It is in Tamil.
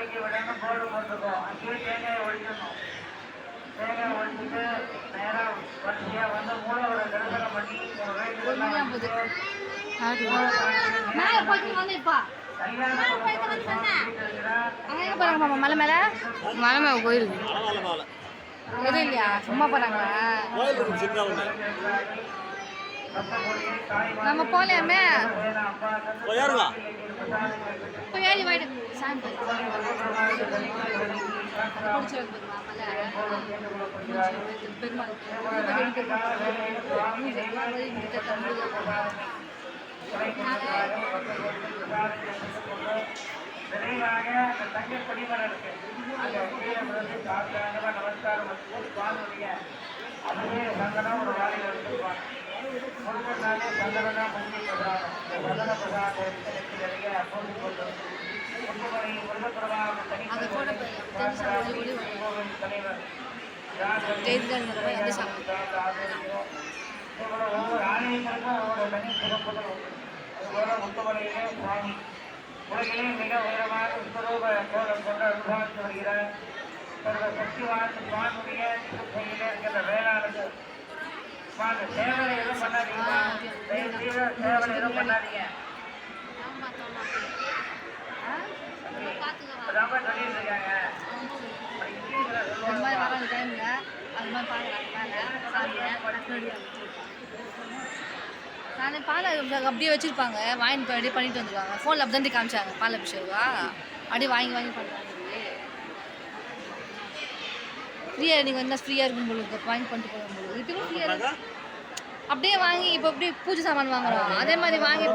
குடிக்க விடாமல் போர்டு போட்டுருக்கோம். அங்கேயே தேங்காயை ஒழிக்கணும். தேங்காய் ஒழிச்சிட்டு நேராக வரிசையாக வந்து மூலவரை தரிசனம் பண்ணி மலை மேல மலை மேல கோயில் எதுவும் இல்லையா? சும்மா போறாங்களா? நம்ம போலையாமே ஏறி வாயிட்டு சாமி பெருமாள் விரைவாக அந்த தங்க கொடிமரம் இருக்கு. அந்த கீழே வந்து சாப்பிட்டாங்க நமஸ்காரம் சுவாமியுடைய அதுவே சந்தனம் ஒரு வாழையில் எடுத்துருப்பாங்க. முருகனாலே சந்தனா முக்கிய பிரதானம். இந்த சந்தன பிரதானம் நிறைய பொருள் கொண்டு முத்துமலை முருகப்பிரபாக தலைவர் ஒவ்வொரு ஆலயங்களுக்கும் ஒவ்வொரு தனி சிறப்புகள் உண்டு. அதுபோல முத்துமலையிலே சுவாமி உலகிலே மிக உயரமான விஸ்வரூப கோலம் கொண்டு அனுபவித்து வருகிறார். சர்வ சக்திவான் சுவாமியுடைய கையில இருக்கிற வேளாளுக்கு சேவலை எதுவும் பண்ணாதீங்கம்மா. சேவலை எதுவும் பண்ணாதீங்க. அதான் சொல்லிட்டு இருக்காங்க. நானே பால் அப்படியே வச்சுருப்பாங்க, வாங்கி அப்படியே பண்ணிட்டு வந்துருவாங்க. ஃபோனில் அப்படி தான் காமிச்சாங்க பால் அபிஷேகா, அப்படியே வாங்கி பண்ணுறாங்க. ஃப்ரீயாக நீங்கள் வந்தால் ஃப்ரீயாக இருக்கும் பொழுது வாங்கி பண்ணிட்டு போகும்போது இப்போ ஃப்ரீயாக இருக்கு. அப்படியே வாங்கி இப்போ அப்படியே பூஜை சாமான் வாங்குறோம், அதே மாதிரி வாங்கி